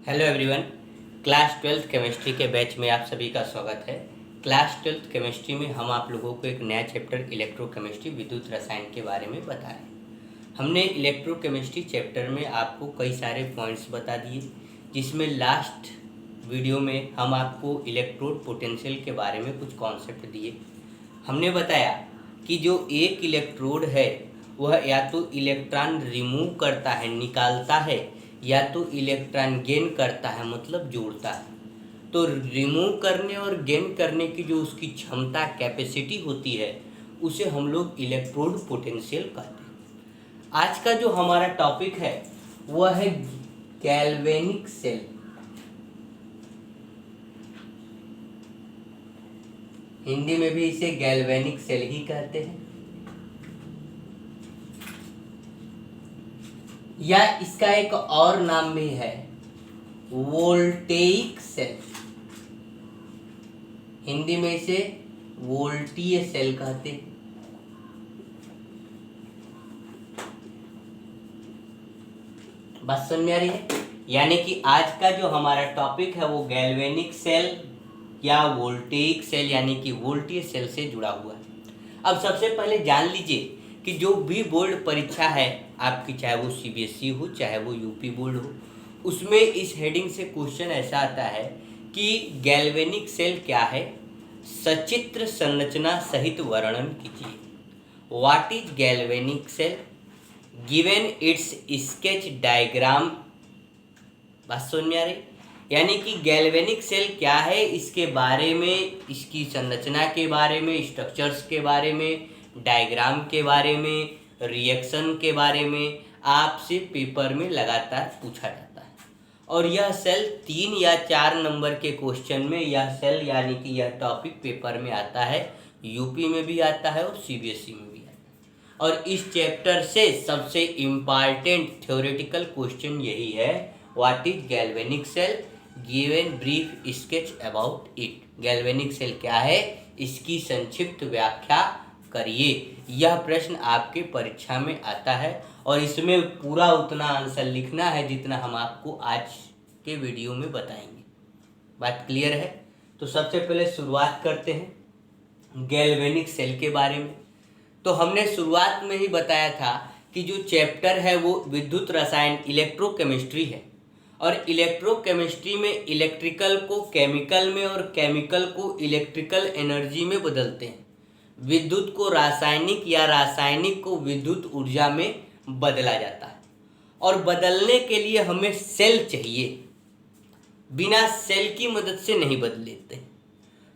Hello everyone. Class twelfth chemistry के batch में आप सभी का स्वागत है। क्लास ट्वेल्थ केमिस्ट्री में हम आप लोगों को एक नया चैप्टर इलेक्ट्रोकेमिस्ट्री विद्युत रसायन के बारे में बता रहे हैं। हमने इलेक्ट्रोकेमिस्ट्री चैप्टर में आपको कई सारे पॉइंट्स बता दिए, जिसमें लास्ट वीडियो में हम आपको इलेक्ट्रोड पोटेंशियल के बारे में कुछ कॉन्सेप्ट दिए। हमने बताया कि जो एक इलेक्ट्रोड है वह या तो इलेक्ट्रॉन रिमूव करता है, निकालता है, या तो इलेक्ट्रॉन गेन करता है, मतलब जोड़ता है। तो रिमूव करने और गेन करने की जो उसकी क्षमता कैपेसिटी होती है उसे हम लोग इलेक्ट्रोड पोटेंशियल कहते हैं। आज का जो हमारा टॉपिक है वह है गैल्वेनिक सेल। हिंदी में भी इसे गैल्वेनिक सेल ही कहते हैं, या इसका एक और नाम भी है वोल्टेइक सेल। हिंदी में इसे वोल्टीय सेल कहते हैं। बात समझ में आ रही है? यानी कि आज का जो हमारा टॉपिक है वो गैल्वेनिक सेल या वोल्टेइक सेल यानी कि वोल्टीय सेल से जुड़ा हुआ है। अब सबसे पहले जान लीजिए कि जो भी बोर्ड परीक्षा है आपकी, चाहे वो सीबीएसई हो चाहे वो यूपी बोर्ड हो, उसमें इस हेडिंग से क्वेश्चन ऐसा आता है कि गैल्वेनिक सेल क्या है, सचित्र संरचना सहित वर्णन कीजिए। What is galvanic cell, given its sketch diagram. बात समझ में आ रही? यानी कि गैल्वेनिक सेल क्या है, इसके बारे में, इसकी संरचना के बारे में, स्ट्रक्चर्स के बारे में, डायग्राम के बारे में, रिएक्शन के बारे में आपसे पेपर में लगातार पूछा जाता है। और यह सेल 3 या 4 नंबर के क्वेश्चन में यह सेल यानी कि यह टॉपिक पेपर में आता है, यूपी में भी आता है और सीबीएसई में भी आता है। और इस चैप्टर से सबसे इम्पॉर्टेंट थ्योरेटिकल क्वेश्चन यही है, what is galvanic cell, given brief sketch about it. Galvanic cell क्या है, इसकी संक्षिप्त व्याख्या करिए। यह प्रश्न आपके परीक्षा में आता है और इसमें पूरा उतना आंसर लिखना है जितना हम आपको आज के वीडियो में बताएंगे। बात क्लियर है? तो सबसे पहले शुरुआत करते हैं गैल्वेनिक सेल के बारे में। तो हमने शुरुआत में ही बताया था कि जो चैप्टर है वो विद्युत रसायन इलेक्ट्रोकेमिस्ट्री है, और इलेक्ट्रोकेमिस्ट्री में इलेक्ट्रिकल को केमिकल में और केमिकल को इलेक्ट्रिकल एनर्जी में बदलते हैं। विद्युत को रासायनिक या रासायनिक को विद्युत ऊर्जा में बदला जाता है, और बदलने के लिए हमें सेल चाहिए, बिना सेल की मदद से नहीं बदलते।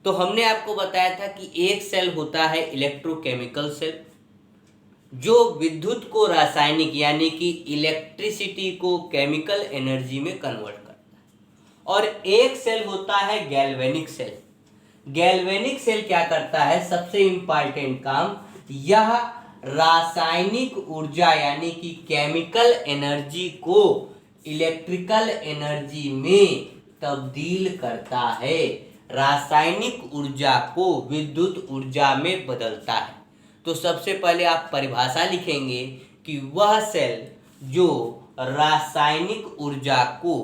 तो हमने आपको बताया था कि एक सेल होता है इलेक्ट्रोकेमिकल सेल, जो विद्युत को रासायनिक यानी कि इलेक्ट्रिसिटी को केमिकल एनर्जी में कन्वर्ट करता है। और एक सेल होता है गैल्वेनिक सेल। गैल्वेनिक सेल क्या करता है, सबसे इंपॉर्टेंट काम, यह रासायनिक ऊर्जा यानी कि केमिकल एनर्जी को इलेक्ट्रिकल एनर्जी में तब्दील करता है, रासायनिक ऊर्जा को विद्युत ऊर्जा में बदलता है। तो सबसे पहले आप परिभाषा लिखेंगे कि वह सेल जो रासायनिक ऊर्जा को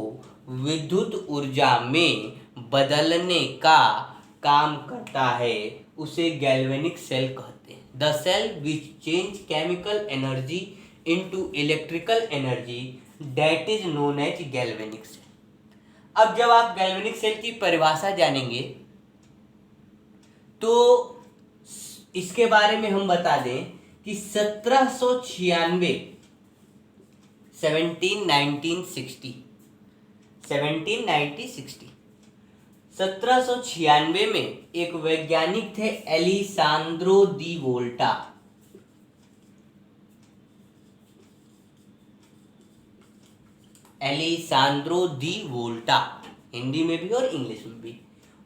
विद्युत ऊर्जा में बदलने का काम करता है उसे गैल्वेनिक सेल कहते हैं। The cell which change chemical energy into electrical energy, that is known as galvanic cell. अब जब आप गैल्वेनिक सेल की परिभाषा जानेंगे तो इसके बारे में हम बता दें कि 1796 1796 में एक वैज्ञानिक थे एलिसांद्रो दी वोल्टा। एलिसांद्रो दी वोल्टा, हिंदी में भी और इंग्लिश में भी।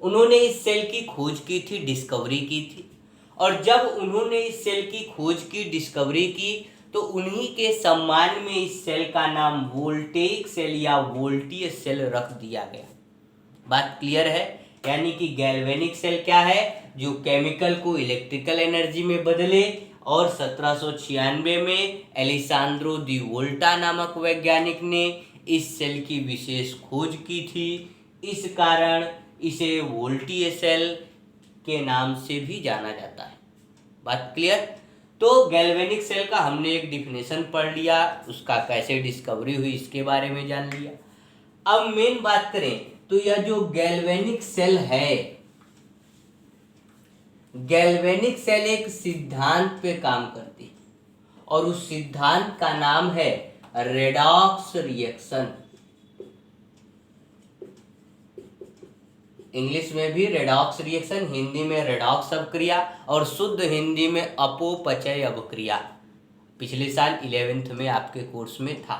उन्होंने इस सेल की खोज की थी, डिस्कवरी की थी। और जब उन्होंने इस सेल की खोज की, डिस्कवरी की, तो उन्हीं के सम्मान में इस सेल का नाम वोल्टेइक सेल या वोल्टीय सेल रख दिया गया। बात क्लियर है? यानी कि गैल्वेनिक सेल क्या है, जो केमिकल को इलेक्ट्रिकल एनर्जी में बदले, और 1796 में एलिसांद्रो दी वोल्टा नामक वैज्ञानिक ने इस सेल की विशेष खोज की थी। इस कारण इसे वोल्टीय सेल के नाम से भी जाना जाता है। बात क्लियर? तो गैल्वेनिक सेल का हमने एक डिफिनेशन पढ़ लिया, उसका कैसे डिस्कवरी हुई इसके बारे में जान लिया। अब मेन बात करें तो यह जो गैल्वेनिक सेल है, गैल्वेनिक सेल एक सिद्धांत पे काम करती है और उस सिद्धांत का नाम है रेडॉक्स रिएक्शन। इंग्लिश में भी रेडॉक्स रिएक्शन, हिंदी में रेडॉक्स अवक्रिया और शुद्ध हिंदी में अपोपचय अवक्रिया। पिछले साल 11th में आपके कोर्स में था।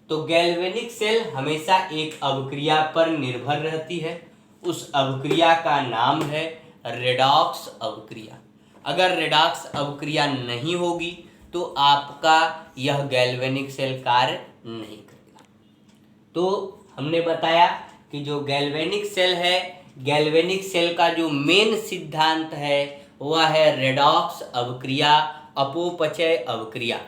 तो गैल्वेनिक सेल हमेशा एक अवक्रिया पर निर्भर रहती है। उस अवक्रिया का नाम है रेडॉक्स अवक्रिया। अगर रेडॉक्स अवक्रिया नहीं होगी तो आपका यह गैल्वेनिक सेल कार्य नहीं करेगा। तो हमने बताया कि जो गैल्वेनिक सेल है, गैल्वेनिक सेल का जो मेन सिद्धांत है वह है रेडॉक्स अवक्रिया, अपोपचय अवक्रिया।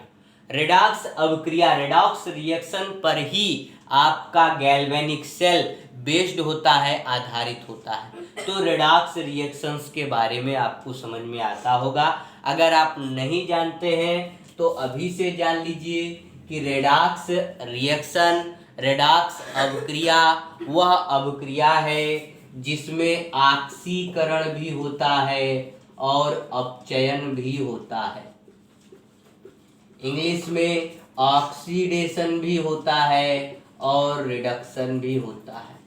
रेडॉक्स अवक्रिया, रेडॉक्स रिएक्शन पर ही आपका गैल्वेनिक सेल बेस्ड होता है, आधारित होता है। तो रेडॉक्स रिएक्शंस के बारे में आपको समझ में आता होगा। अगर आप नहीं जानते हैं तो अभी से जान लीजिए कि रेडॉक्स रिएक्शन, रेडॉक्स अवक्रिया वह अवक्रिया है जिसमें ऑक्सीकरण भी होता है और अपचयन भी होता है। इंग्लिश में ऑक्सीडेशन भी होता है और रिडक्शन भी होता है।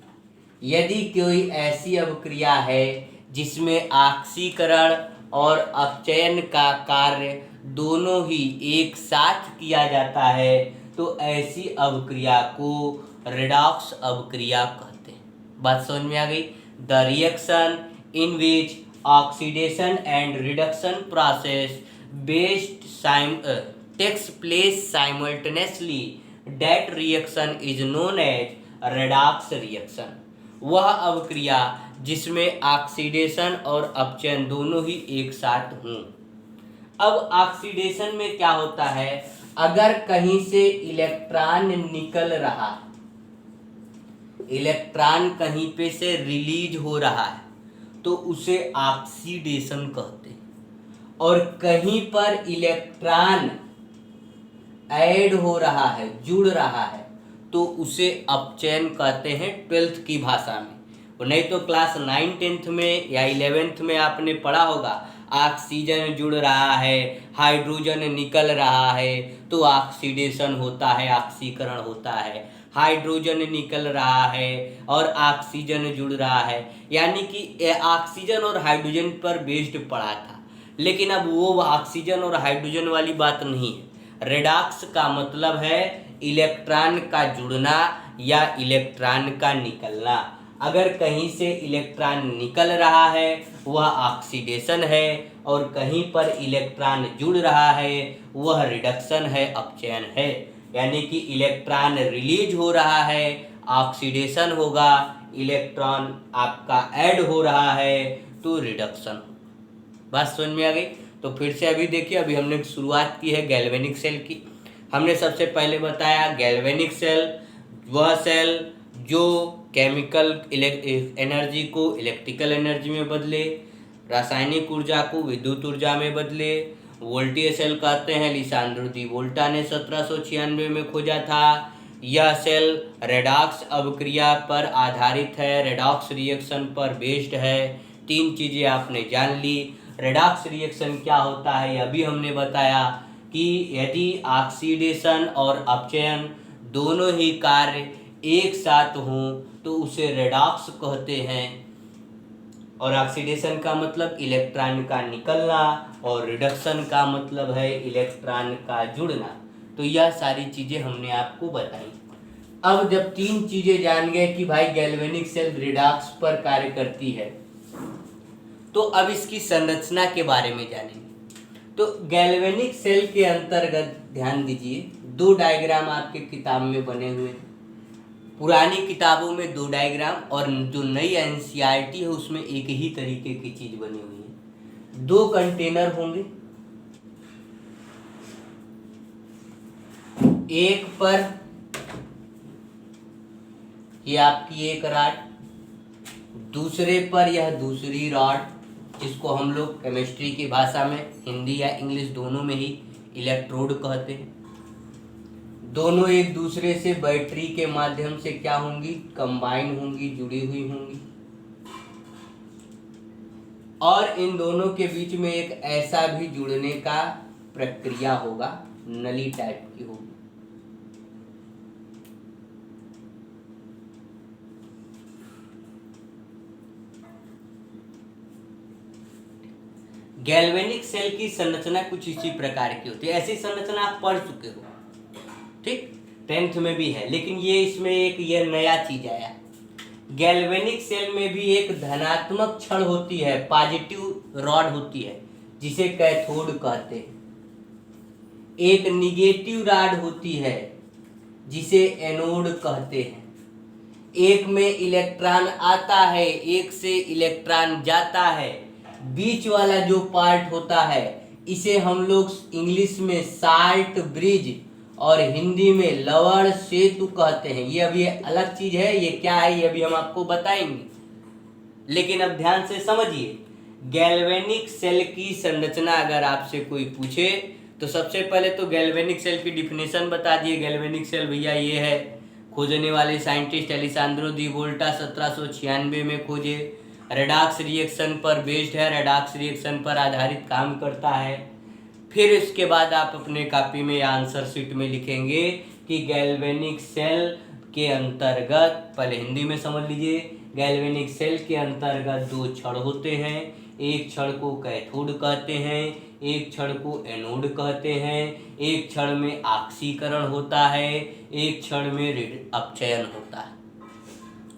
यदि कोई ऐसी अवक्रिया है जिसमें ऑक्सीकरण और अपचयन का कार्य दोनों ही एक साथ किया जाता है तो ऐसी अवक्रिया को रेडॉक्स अवक्रिया कहते हैं। बात समझ में आ गई? The reaction in which oxidation and reduction process based takes place simultaneously, that reaction is known as redox reaction। वह अवक्रिया जिसमें ऑक्सीडेशन और अपचयन दोनों ही एक साथ हों। अब ऑक्सीडेशन में क्या होता है, अगर कहीं से इलेक्ट्रॉन निकल रहा है, इलेक्ट्रॉन कहीं पे से रिलीज हो रहा है तो उसे ऑक्सीडेशन कहते हैं। और कहीं पर इलेक्ट्रॉन ऐड हो रहा है, जुड़ रहा है, तो उसे अपचयन कहते हैं 12th की भाषा में। और नहीं तो क्लास 9, 10th में या 11th में आपने पढ़ा होगा, ऑक्सीजन जुड़ रहा है, हाइड्रोजन निकल रहा है तो ऑक्सीडेशन होता है, ऑक्सीकरण होता है। हाइड्रोजन निकल रहा है और ऑक्सीजन जुड़ रहा है, यानी कि ऑक्सीजन और हाइड्रोजन पर बेस्ड पढ़ा था। लेकिन अब वो ऑक्सीजन और हाइड्रोजन वाली बात नहीं है। रेडॉक्स का मतलब है इलेक्ट्रॉन का जुड़ना या इलेक्ट्रॉन का निकलना। अगर कहीं से इलेक्ट्रॉन निकल रहा है वह ऑक्सीडेशन है, और कहीं पर इलेक्ट्रॉन जुड़ रहा है वह रिडक्शन है, अपचयन है। यानी कि इलेक्ट्रॉन रिलीज हो रहा है, ऑक्सीडेशन होगा, इलेक्ट्रॉन आपका ऐड हो रहा है तो रिडक्शन। बात समझ में आ गई? तो फिर से अभी देखिए, अभी हमने शुरुआत की है गैल्वेनिक सेल की। हमने सबसे पहले बताया गैल्वेनिक सेल वह सेल जो केमिकल एनर्जी को इलेक्ट्रिकल एनर्जी में बदले, रासायनिक ऊर्जा को विद्युत ऊर्जा में बदले। वोल्टीय सेल कहते हैं, लिसांद्रो दी वोल्टा ने 1796 में खोजा था। यह सेल रेडॉक्स अवक्रिया पर आधारित है, रेडॉक्स रिएक्शन पर बेस्ड है। 3 चीज़ें आपने जान ली। रेडॉक्स रिएक्शन क्या होता है यह भी हमने बताया कि यदि ऑक्सीडेशन और अपचयन दोनों ही कार्य एक साथ हों तो उसे रेडॉक्स कहते हैं। और ऑक्सीडेशन का मतलब इलेक्ट्रॉन का निकलना और रिडक्शन का मतलब है इलेक्ट्रॉन का जुड़ना। तो यह सारी चीज़ें हमने आपको बताई। अब जब 3 चीज़ें जान गए कि भाई गैल्वेनिक सेल रेडॉक्स पर कार्य करती है, तो अब इसकी संरचना के बारे में जानेंगे। तो गैल्वेनिक सेल के अंतर्गत ध्यान दीजिए, 2 डायग्राम आपके किताब में बने हुए हैं। पुरानी किताबों में 2 डायग्राम और जो नई एनसीईआरटी है उसमें एक ही तरीके की चीज बनी हुई है। 2 कंटेनर होंगे, एक पर ये आपकी एक रॉड, दूसरे पर यह दूसरी रॉड, जिसको हम लोग केमिस्ट्री की भाषा में, हिंदी या इंग्लिश दोनों में ही इलेक्ट्रोड कहते हैं। दोनों एक दूसरे से बैटरी के माध्यम से क्या होंगी, कंबाइन होंगी, जुड़ी हुई होंगी। और इन दोनों के बीच में एक ऐसा भी जुड़ने का प्रक्रिया होगा, नली टाइप की होगी। गैल्वेनिक सेल की संरचना कुछ इसी प्रकार की होती है। ऐसी संरचना आप पढ़ चुके हो, ठीक, 10th में भी है, लेकिन ये इसमें एक ये नया चीज आया। गैल्वेनिक सेल में भी एक धनात्मक छड़ होती है, पॉजिटिव रॉड होती है, जिसे कैथोड कहते हैं। एक निगेटिव रॉड होती है, जिसे एनोड कहते हैं। एक में इलेक्ट्रॉन आता है, एक से इलेक्ट्रॉन जाता है। बीच वाला जो पार्ट होता है, इसे हम लोग इंग्लिश में साल्ट ब्रिज और हिंदी में लवण सेतु कहते हैं। ये अभी अलग चीज है, ये क्या है ये अभी हम आपको बताएंगे, लेकिन अब ध्यान से समझिए। गैल्वेनिक सेल की संरचना अगर आपसे कोई पूछे तो सबसे पहले तो गैल्वेनिक सेल की डिफिनेशन बता दिए। गैल्वेनिक सेल भैया ये है, खोजने वाले साइंटिस्ट एलिसांद्रो दी वोल्टा 1796 में खोजे। रेडॉक्स रिएक्शन पर बेस्ड है, रेडॉक्स रिएक्शन पर आधारित काम करता है। फिर इसके बाद आप अपने कॉपी में या आंसर शीट में लिखेंगे कि गैल्वेनिक सेल के अंतर्गत, पहले हिंदी में समझ लीजिए, गैल्वेनिक सेल के अंतर्गत दो छड़ होते हैं। एक छड़ को कैथोड कहते हैं, एक छड़ को एनोड कहते हैं। एक छड़ में ऑक्सीकरण होता है, एक छड़ में अपचयन होता है।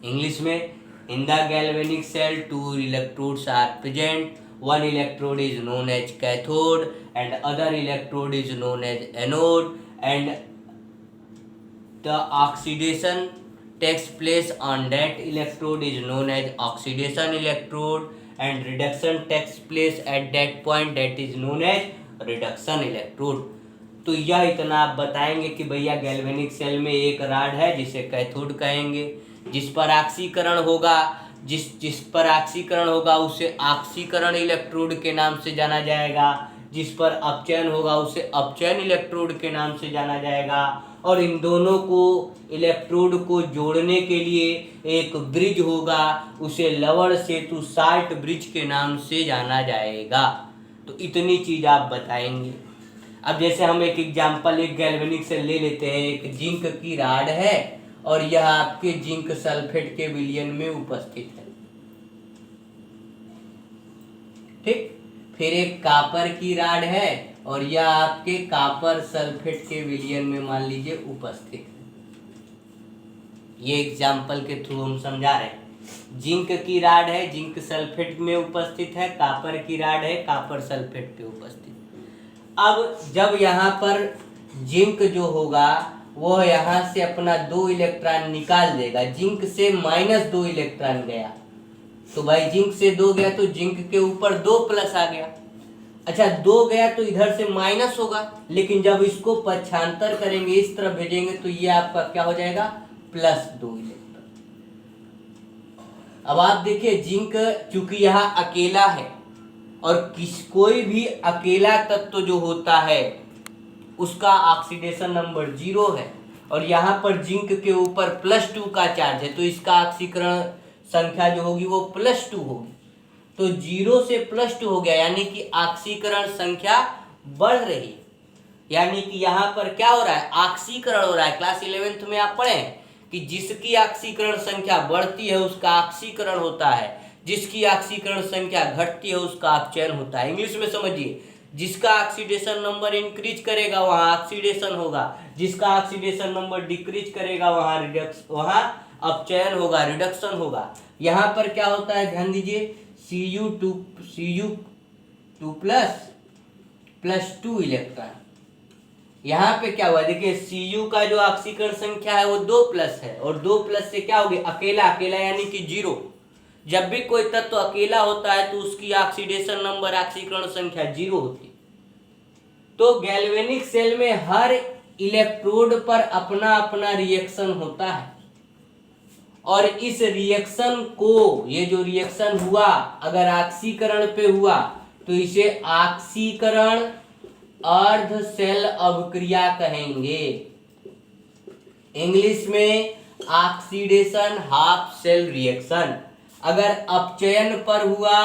इंग्लिश में, in the galvanic cell 2 electrodes are present. One electrode is known as cathode and other electrode is known as anode, and the oxidation takes place on that electrode is known as oxidation electrode, and reduction takes place at that point, that is known as reduction electrode. तो यह इतना आप बताएंगे कि भैया galvanic cell में एक rod है जिसे कैथोड कहेंगे, जिस पर ऑक्सीकरण होगा, जिस पर ऑक्सीकरण होगा उसे ऑक्सीकरण इलेक्ट्रोड के नाम से जाना जाएगा। जिस पर अपचयन होगा उसे अपचयन इलेक्ट्रोड के नाम से जाना जाएगा। और इन दोनों को इलेक्ट्रोड को जोड़ने के लिए एक ब्रिज होगा, उसे लवण सेतु साल्ट ब्रिज के नाम से जाना जाएगा। तो इतनी चीज आप बताएंगे। अब जैसे हम एक एग्जांपल, एक गैल्वेनिक सेल ले लेते हैं। एक जिंक की रॉड है और यह आपके जिंक सल्फेट के विलयन में उपस्थित है, ठीक। फिर एक कॉपर की रॉड है और यह आपके कॉपर सल्फेट के विलयन में मान लीजिए उपस्थित है। ये एग्जांपल के थ्रू हम समझा रहे हैं। जिंक की रॉड है, जिंक सल्फेट में उपस्थित है। कॉपर की रॉड है, कॉपर सल्फेट पे उपस्थित। अब जब यहाँ पर जिंक जो होगा वो यहाँ से अपना 2 इलेक्ट्रॉन निकाल देगा। जिंक से -2 इलेक्ट्रॉन गया, तो भाई जिंक से 2 गया तो जिंक के ऊपर 2 प्लस आ गया। अच्छा, 2 गया तो इधर से माइनस होगा, लेकिन जब इसको पक्षांतर करेंगे, इस तरफ भेजेंगे, तो ये आपका क्या हो जाएगा, +2 इलेक्ट्रॉन। अब आप देखिए, जिंक चूंकि यहाँ अकेला है और कोई भी अकेला तत्व जो होता है उसका ऑक्सीडेशन नंबर 0 है, और यहाँ पर जिंक के ऊपर +2 का चार्ज है, तो इसका ऑक्सीकरण संख्या जो होगी वो +2 होगी। तो 0 से +2 हो गया, यानी कि ऑक्सीकरण संख्या बढ़ रही है। यानी कि यहाँ पर क्या हो रहा है, ऑक्सीकरण हो रहा है। क्लास 11th में आप पढ़े कि जिसकी ऑक्सीकरण संख्या बढ़ती है उसका ऑक्सीकरण होता है, जिसकी ऑक्सीकरण संख्या घटती है उसका अपचयन होता है। इंग्लिश में समझिए, जिसका ऑक्सीडेशन नंबर इंक्रीज करेगा वहां ऑक्सीडेशन होगा, जिसका ऑक्सीडेशन नंबर डिक्रीज करेगा वहां अपचयन होगा, रिडक्शन होगा। यहाँ पर क्या होता है, ध्यान दीजिए, Cu2 +2 इलेक्ट्रॉन। यहाँ पे क्या हुआ, देखिए Cu का जो ऑक्सीकरण संख्या है वो 2+ है, और 2+ से क्या होगी, अकेला अकेला यानी कि 0। जब भी कोई तत्व अकेला होता है तो उसकी ऑक्सीडेशन नंबर, ऑक्सीकरण संख्या 0 होती। तो गैल्वेनिक सेल में हर इलेक्ट्रोड पर अपना अपना रिएक्शन होता है, और इस रिएक्शन को, ये जो रिएक्शन हुआ अगर ऑक्सीकरण पे हुआ तो इसे ऑक्सीकरण अर्ध सेल अभिक्रिया कहेंगे। इंग्लिश में ऑक्सीडेशन हाफ सेल रिएक्शन। अगर अपचयन पर हुआ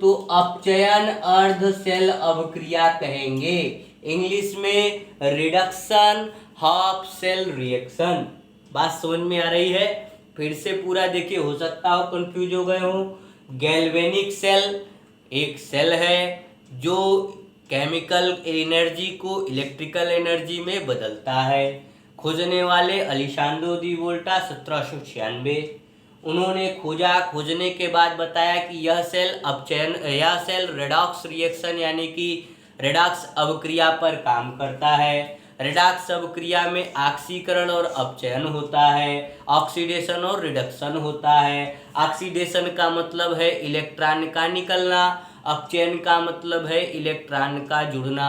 तो अपचयन अर्ध सेल अभिक्रिया कहेंगे। इंग्लिश में रिडक्शन हाफ सेल रिएक्शन। बात समझ में आ रही है? फिर से पूरा देखिए, हो सकता हो कंफ्यूज हो गए हो। गैल्वेनिक सेल एक सेल है जो केमिकल एनर्जी को इलेक्ट्रिकल एनर्जी में बदलता है। खोजने वाले अलेसांद्रो दी वोल्टा 1796। उन्होंने खोजा, खोजने के बाद बताया कि यह सेल रेडॉक्स रिएक्शन यानी कि रेडॉक्स अभिक्रिया पर काम करता है। रेडॉक्स अभिक्रिया में ऑक्सीकरण और अपचयन होता है, ऑक्सीडेशन और रिडक्शन होता है। ऑक्सीडेशन का मतलब है इलेक्ट्रॉन का निकलना, अपचयन का मतलब है इलेक्ट्रॉन का जुड़ना।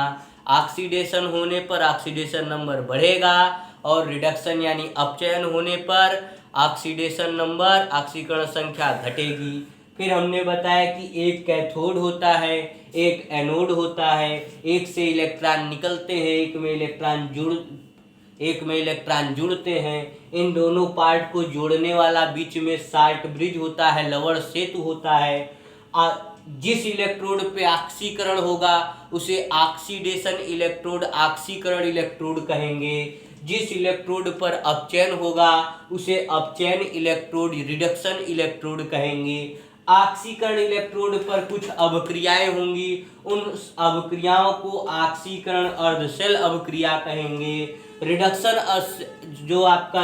ऑक्सीडेशन होने पर ऑक्सीडेशन नंबर बढ़ेगा और रिडक्शन यानी अपचयन होने पर ऑक्सीडेशन नंबर, ऑक्सीकरण संख्या घटेगी। फिर हमने बताया कि एक कैथोड होता है, एक एनोड होता है। एक से इलेक्ट्रॉन निकलते हैं, एक में इलेक्ट्रॉन जुड़ते हैं। इन दोनों पार्ट को जोड़ने वाला बीच में साल्ट ब्रिज होता है, लवण सेतु होता है। जिस इलेक्ट्रोड पे ऑक्सीकरण होगा उसे ऑक्सीडेशन इलेक्ट्रोड, ऑक्सीकरण इलेक्ट्रोड कहेंगे। जिस इलेक्ट्रोड पर अपचयन होगा उसे अपचयन इलेक्ट्रोड, रिडक्शन इलेक्ट्रोड कहेंगे। ऑक्सीकरण इलेक्ट्रोड पर कुछ अभिक्रियाएं होंगी, उन अभिक्रियाओं को ऑक्सीकरण अर्ध सेल अभिक्रिया कहेंगे। रिडक्शन जो आपका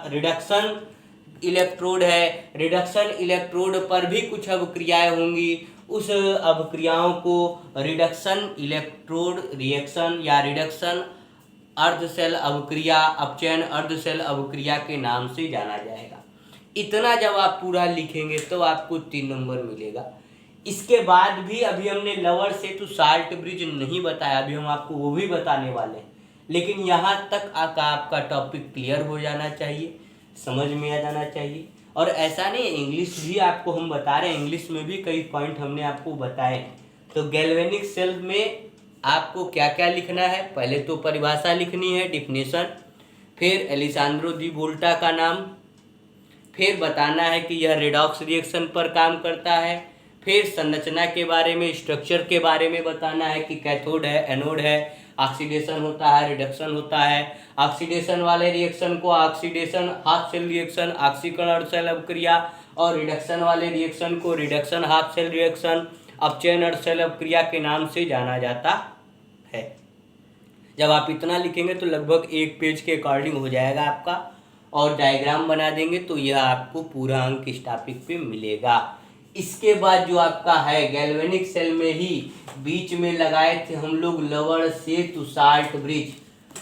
रिडक्शन इलेक्ट्रोड है, रिडक्शन इलेक्ट्रोड पर भी कुछ अभिक्रियाएं होंगी, उस अभिक्रियाओं को रिडक्शन इलेक्ट्रोड रिएक्शन या रिडक्शन अर्ध सेल अभिक्रिया, अपचयन अर्ध सेल अभिक्रिया के नाम से जाना जाएगा। इतना जब आप पूरा लिखेंगे तो आपको 3 नंबर मिलेगा। इसके बाद भी अभी हमने लवण सेतु साल्ट ब्रिज नहीं बताया, अभी हम आपको वो भी बताने वाले हैं। लेकिन यहाँ तक आपका टॉपिक क्लियर हो जाना चाहिए, समझ में आ जाना चाहिए। और ऐसा नहीं, इंग्लिश भी आपको हम बता रहे हैं, इंग्लिश में भी कई पॉइंट हमने आपको बताए हैं। तो गैल्वेनिक सेल में आपको क्या क्या लिखना है, पहले तो परिभाषा लिखनी है, डिफिनेशन, फिर अलेसांद्रो दी वोल्टा का नाम, फिर बताना है कि यह रेडॉक्स रिएक्शन पर काम करता है, फिर संरचना के बारे में, स्ट्रक्चर के बारे में बताना है कि कैथोड है, एनोड है, ऑक्सीडेशन होता है, रिडक्शन होता है। ऑक्सीडेशन वाले रिएक्शन को ऑक्सीडेशन हाफ सेल रिएक्शन, ऑक्सीकरण अर्ध सेल अभिक्रिया, और रिडक्शन वाले रिएक्शन को रिडक्शन हाफ सेल रिएक्शन, अपचयन अर्ध सेल अभिक्रिया के नाम से जाना जाता है। जब आप इतना लिखेंगे तो लगभग 1 पेज के अकॉर्डिंग हो जाएगा आपका, और डायग्राम बना देंगे तो यह आपको पूरा अंक इस टॉपिक पे मिलेगा। इसके बाद जो आपका है गैल्वेनिक सेल में ही बीच में लगाए थे हम लोग लवण सेतु साल्ट ब्रिज,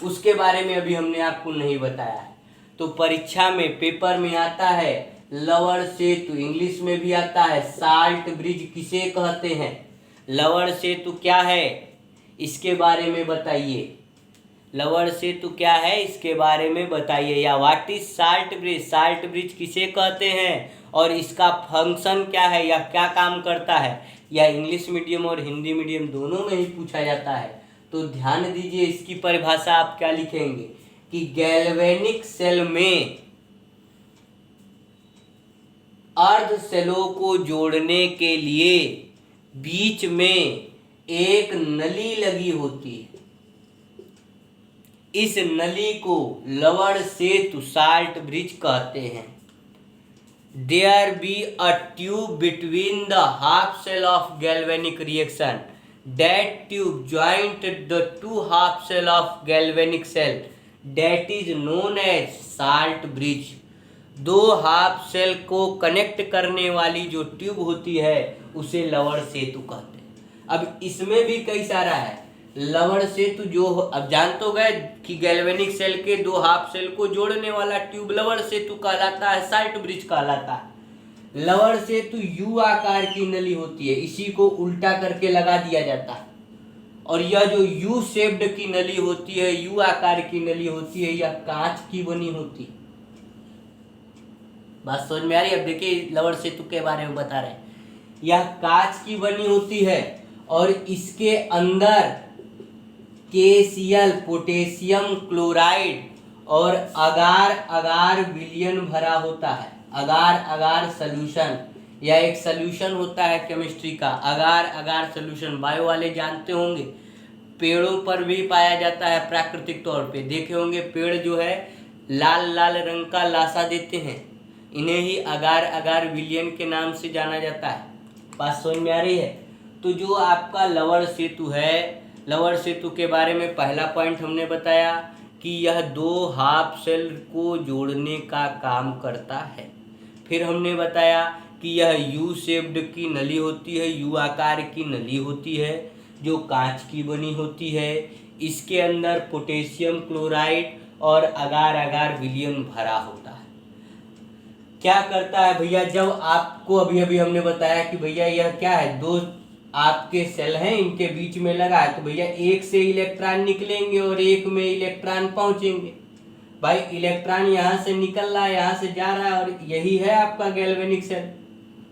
उसके बारे में अभी हमने आपको नहीं बताया है। तो परीक्षा में पेपर में आता है लवण सेतु, इंग्लिश में भी आता है साल्ट ब्रिज किसे कहते हैं, लवण सेतु क्या है इसके बारे में बताइए। लवण सेतु क्या है इसके बारे में बताइए, या what is salt bridge, salt bridge किसे कहते हैं और इसका फंक्शन क्या है या क्या काम करता है, या इंग्लिश मीडियम और हिंदी मीडियम दोनों में ही पूछा जाता है। तो ध्यान दीजिए, इसकी परिभाषा आप क्या लिखेंगे कि गैल्वेनिक सेल में अर्ध सेलों को जोड़ने के लिए बीच में एक नली लगी होती है। इस नली को लवण सेतु साल्ट ब्रिज कहते हैं। There be a tube between the half cell of galvanic reaction. That tube joined the 2 half cell of galvanic cell. That is known as salt bridge. 2 half cell को कनेक्ट करने वाली जो tube होती है उसे लवण सेतु कहते हैं। अब इसमें भी कई सारा है लवण सेतु, जो अब जान तो गए कि गैल्वेनिक सेल के 2 हाफ सेल को जोड़ने वाला ट्यूब लवण सेतु कहलाता है, साल्ट ब्रिज कहलाता है। लवण सेतु यू आकार की नली होती है, इसी को उल्टा करके लगा दिया जाता है, और यह जो यू शेप्ड की नली होती है, यू आकार की नली होती है, यह कांच की बनी होती है। बात समझ में आ रही है? अब देखिए लवण सेतु के बारे में बता रहे हैं। यह कांच की बनी होती है और इसके अंदर KCl पोटेशियम क्लोराइड और अगार अगार विलयन भरा होता है। अगार अगार सॉल्यूशन, यह एक सॉल्यूशन होता है केमिस्ट्री का। अगार अगार सॉल्यूशन बायो वाले जानते होंगे, पेड़ों पर भी पाया जाता है प्राकृतिक तौर पे। देखे होंगे पेड़ जो है लाल लाल रंग का लाशा देते हैं, इन्हें ही अगार अगार विलयन के नाम से जाना जाता है। बात समझ में आ रही है? तो जो आपका लवण सेतु है, लवण सेतु के बारे में पहला पॉइंट हमने बताया कि यह 2 हाफ शेल को जोड़ने का काम करता है। फिर हमने बताया कि यह यू शेप्ड की नली होती है, यू आकार की नली होती है जो कांच की बनी होती है। इसके अंदर पोटेशियम क्लोराइड और अगार अगार विलयन भरा होता है। क्या करता है भैया, जब आपको अभी अभी हमने बताया कि भैया यह क्या है, 2 आपके सेल हैं, इनके बीच में लगा है, तो भैया एक से इलेक्ट्रॉन निकलेंगे और एक में इलेक्ट्रॉन पहुंचेंगे। भाई इलेक्ट्रॉन यहाँ से निकल रहा है, यहाँ से जा रहा है, और यही है आपका गैल्वेनिक सेल।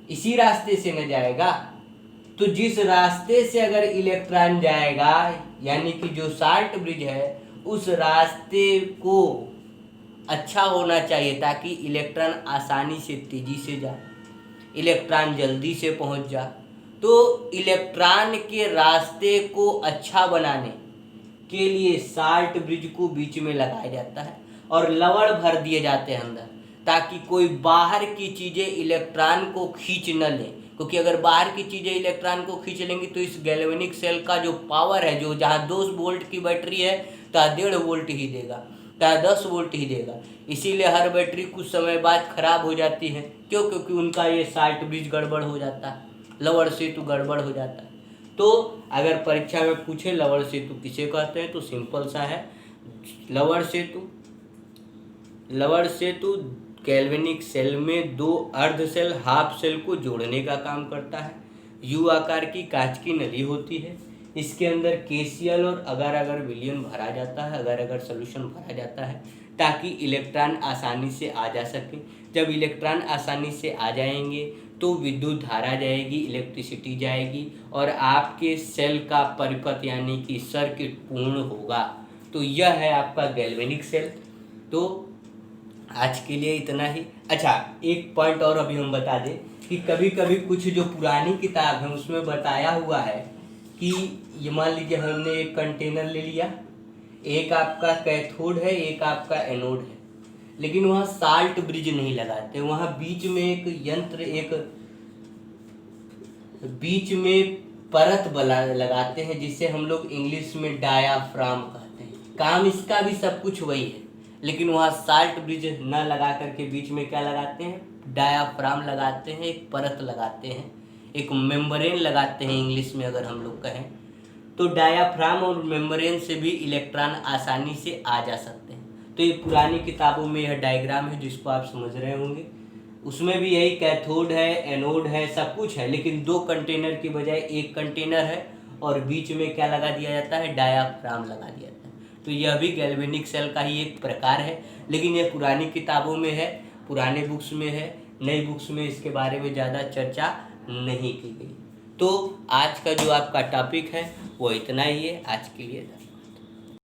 इसी रास्ते से न जाएगा, तो जिस रास्ते से अगर इलेक्ट्रॉन जाएगा, यानी कि जो शार्ट ब्रिज है, उस रास्ते को अच्छा होना चाहिए ताकि इलेक्ट्रॉन आसानी से तेजी से जाए, इलेक्ट्रॉन जल्दी से पहुंच जाए। तो इलेक्ट्रॉन के रास्ते को अच्छा बनाने के लिए शार्ट ब्रिज को बीच में लगाया जाता है और लवण भर दिए जाते हैं अंदर, ताकि कोई बाहर की चीज़ें इलेक्ट्रॉन को खींच न लें। क्योंकि अगर बाहर की चीज़ें इलेक्ट्रॉन को खींच लेंगी तो इस गैल्वेनिक सेल का जो पावर है, जो जहाँ 2 वोल्ट की बैटरी है तो 1.5 वोल्ट ही देगा, तो 10 वोल्ट ही देगा। इसीलिए हर बैटरी कुछ समय बाद खराब हो जाती है। क्यों? क्योंकि उनका ये शार्ट ब्रिज गड़बड़ हो जाता है, लवण सेतु गड़बड़ हो जाता है। तो अगर परीक्षा में पूछे लवण सेतु किसे कहते हैं, तो सिंपल सा है, लवण सेतु गैल्वेनिक सेल में 2 अर्ध सेल हाफ सेल को जोड़ने का काम करता है। यू आकार की कांच की नली होती है, इसके अंदर KCl और अगार अगार विलयन भरा जाता है, अगार अगार सॉल्यूशन भरा जाता है ताकि इलेक्ट्रॉन आसानी से आ जा सके। जब इलेक्ट्रॉन आसानी से आ जाएंगे तो विद्युत धारा जाएगी, इलेक्ट्रिसिटी जाएगी और आपके सेल का परिपथ यानी कि सर्किट पूर्ण होगा। तो यह है आपका गैल्वेनिक सेल। तो आज के लिए इतना ही। अच्छा, एक पॉइंट और अभी हम बता दें कि कभी कभी कुछ जो पुरानी किताब है उसमें बताया हुआ है कि ये मान लीजिए हमने एक कंटेनर ले लिया, एक आपका कैथोड है, एक आपका एनोड है, लेकिन वहाँ साल्ट ब्रिज नहीं लगाते, वहाँ बीच में एक यंत्र, एक बीच में परत लगाते हैं जिसे हम लोग इंग्लिश में डायाफ्राम कहते हैं। काम इसका भी सब कुछ वही है, लेकिन वहाँ साल्ट ब्रिज न लगा करके बीच में क्या लगाते हैं, डायाफ्राम लगाते हैं, एक परत लगाते हैं, एक मेम्ब्रेन लगाते हैं इंग्लिश में अगर हम लोग कहें तो। डायाफ्राम और मेम्ब्रेन से भी इलेक्ट्रॉन आसानी से आ जा सकते हैं। तो ये पुरानी किताबों में यह डायग्राम है जिसको आप समझ रहे होंगे, उसमें भी यही कैथोड है, एनोड है, सब कुछ है, लेकिन 2 कंटेनर की बजाय एक कंटेनर है और बीच में क्या लगा दिया जाता है, डायाफ्राम लगा दिया जाता है। तो यह भी गैल्वेनिक सेल का ही एक प्रकार है, लेकिन यह पुरानी किताबों में है, पुराने बुक्स में है, नई बुक्स में इसके बारे में ज़्यादा चर्चा नहीं की गई। तो आज का जो आपका टॉपिक है वो इतना ही है। आज के लिए